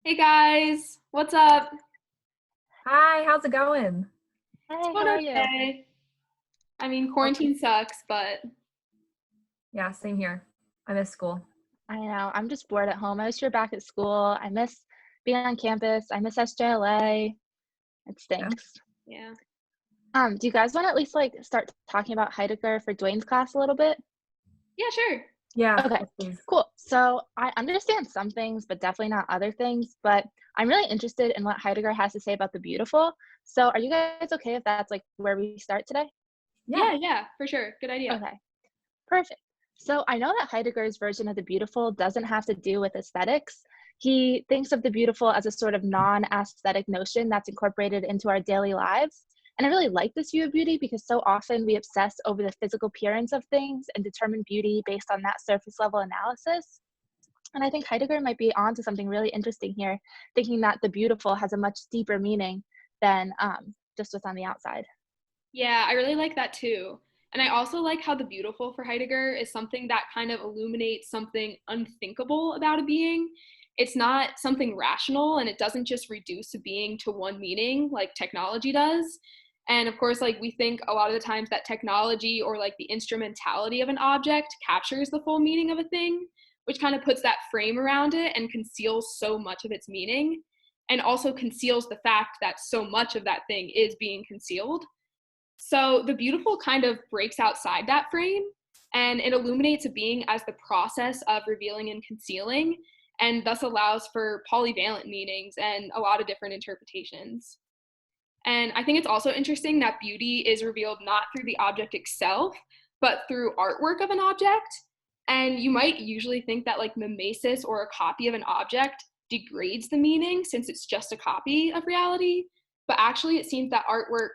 Hey guys, what's up? Hi, how's it going? It's Hey, how going are you? okay. I mean, Oh, quarantine sucks, but yeah, same here. I miss school. I know, I'm just bored at home. I wish you were back at school. I miss being on campus. I miss SJLA. It Yeah. stinks. yeah. Do you guys want to at least start talking about Heidegger for Dwayne's class a little bit? Yeah, sure. Yeah, Okay, yes, please. cool. So I understand some things, but definitely not other things. But I'm really interested in what Heidegger has to say about the beautiful. So are you guys okay if that's where we start today? Yeah. Yeah, for sure. Good idea. Okay. Perfect. So I know that Heidegger's version of the beautiful doesn't have to do with aesthetics. He thinks of the beautiful as a sort of non-aesthetic notion that's incorporated into our daily lives. And I really like this view of beauty because so often we obsess over the physical appearance of things and determine beauty based on that surface level analysis. And I think Heidegger might be onto something really interesting here, thinking that the beautiful has a much deeper meaning than just what's on the outside. Yeah, I really like that too. And I also like how the beautiful for Heidegger is something that kind of illuminates something unthinkable about a being. It's not something rational and it doesn't just reduce a being to one meaning like technology does. And of course, like we think a lot of the times that technology or like the instrumentality of an object captures the full meaning of a thing, which kind of puts that frame around it and conceals so much of its meaning and also conceals the fact that so much of that thing is being concealed. So the beautiful kind of breaks outside that frame and it illuminates a being as the process of revealing and concealing, and thus allows for polyvalent meanings and a lot of different interpretations. And I think it's also interesting that beauty is revealed not through the object itself, but through artwork of an object. And you might usually think that like mimesis or a copy of an object degrades the meaning since it's just a copy of reality. But actually, it seems that artwork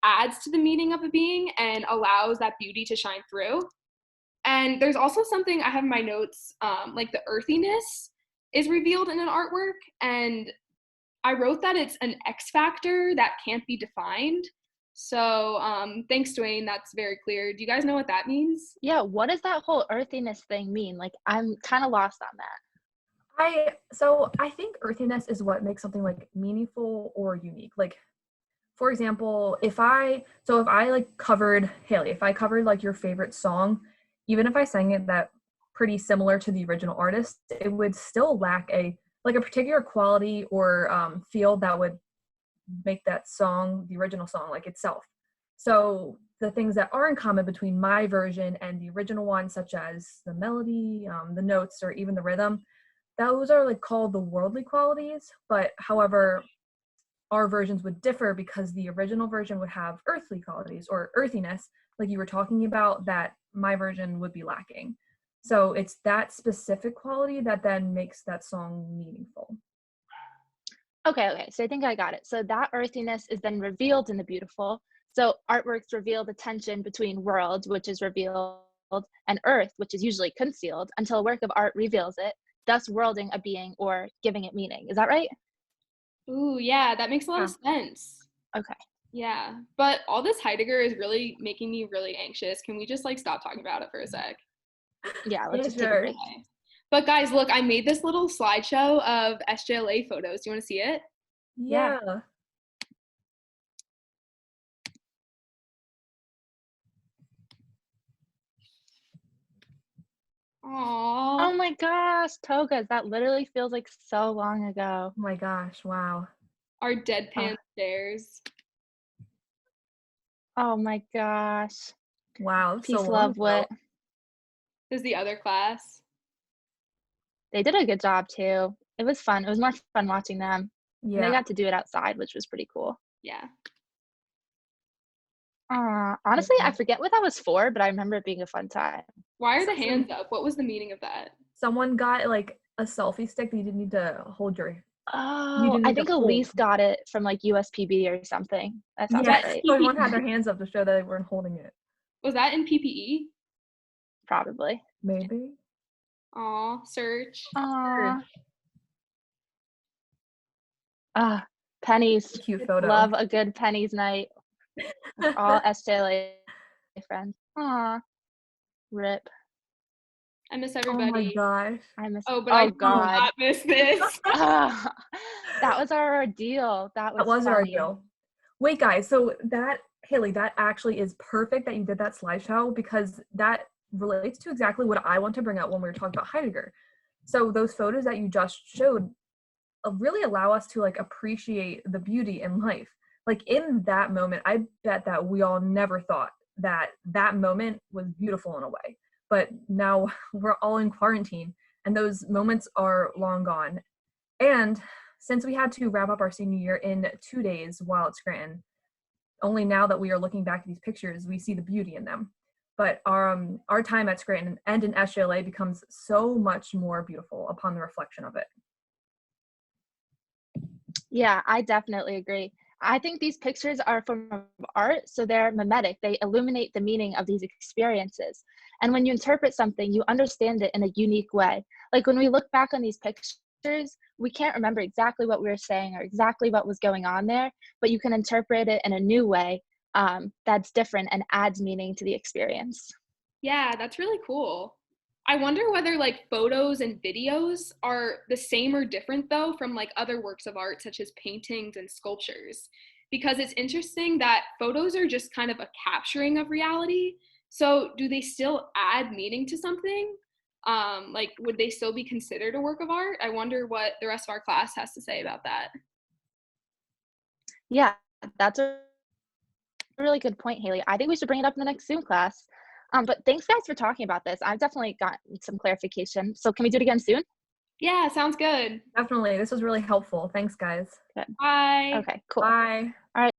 adds to the meaning of a being and allows that beauty to shine through. And there's also something I have in my notes, like the earthiness is revealed in an artwork. And I wrote that it's an X factor that can't be defined. So thanks, Dwayne. That's very clear. Do you guys know what that means? Yeah, what does that whole earthiness thing mean? I'm kind of lost on that. I think earthiness is what makes something like meaningful or unique. Like, for example, if I like covered Haley, if I covered like your favorite song, even if I sang it that pretty similar to the original artist, it would still lack a particular quality or feel that would make that song the original song like itself. So the things that are in common between my version and the original one, such as the melody, the notes, or even the rhythm, those are like called the worldly qualities. But however, our versions would differ because the original version would have earthly qualities or earthiness, like you were talking about, that my version would be lacking. So it's that specific quality that then makes that song meaningful. Okay, so I think I got it. So that earthiness is then revealed in the beautiful. So artworks reveal the tension between world, which is revealed, and earth, which is usually concealed, until a work of art reveals it, thus worlding a being or giving it meaning. Is that right? Ooh, yeah, that makes a lot of Yeah. sense. Okay. Yeah, but all this Heidegger is really making me really anxious. Can we just like stop talking about it for a sec? Yeah, let's Yeah, just take a sure. break. Okay. But guys, look, I made this little slideshow of SJLA photos. Do you want to see it? Yeah. Yeah. Aww. Oh my gosh, togas. That literally feels like so long ago. Oh my gosh, wow. Our Uh, deadpan stares. oh my gosh. Wow, that's so Peace, long love, ago. wit. This is the other class. They did a good job too. It was fun. It was more fun watching them. And they Yeah. got to do it outside, which was pretty cool. Yeah. Honestly, I forget what that was for, but I remember it being a fun time. Why are the So hands up? What was the meaning of that? someone got like a selfie stick that you didn't need to hold you Oh, didn't I need to think hold. Elise got it from USPB or something. That sounds Was Yeah, that about right. in so everyone had PPE? their hands up to show that they weren't holding it. Was that in PPE? Probably. Maybe. Aw, search. Aw. Sure. Ah, pennies. Cute photo. Love a good pennies night with all SJLA friends. Aw, rip. I miss Oh my everybody. gosh. Oh, but I Oh do Oh, God. not miss this. Ah, That was our ordeal. That That was our funny. deal. Wait, guys, so that, Haley, that actually is perfect that you did that slideshow, because that relates to exactly what I want to bring up when we were talking about Heidegger. So those photos that you just showed really allow us to like appreciate the beauty in life. Like in that moment, I bet that we all never thought that that moment was beautiful in a way. But now we're all in quarantine and those moments are long gone. And since we had to wrap up our senior year in 2 days while at Scranton, only now that we are looking back at these pictures, we see the beauty in them. But our time at Scranton and in SJLA becomes so much more beautiful upon the reflection of it. Yeah, I definitely agree. I think these pictures are a form of art, so they're mimetic. They illuminate the meaning of these experiences. And when you interpret something, you understand it in a unique way. Like when we look back on these pictures, we can't remember exactly what we were saying or exactly what was going on there, but you can interpret it in a new way that's different and adds meaning to the experience. Yeah, that's really cool. I wonder whether like photos and videos are the same or different though from like other works of art such as paintings and sculptures. Because it's interesting that photos are just kind of a capturing of reality. So do they still add meaning to something? Like would they still be considered a work of art? I wonder what the rest of our class has to say about that. Yeah, that's a really good point, Haley. I think we should bring it up in the next Zoom class. But thanks, guys, for talking about this. I've definitely gotten some clarification. So can we do it again soon? Yeah, sounds good. Definitely. This was really helpful. Thanks, guys. Good. Bye. Okay, cool. Bye. All right.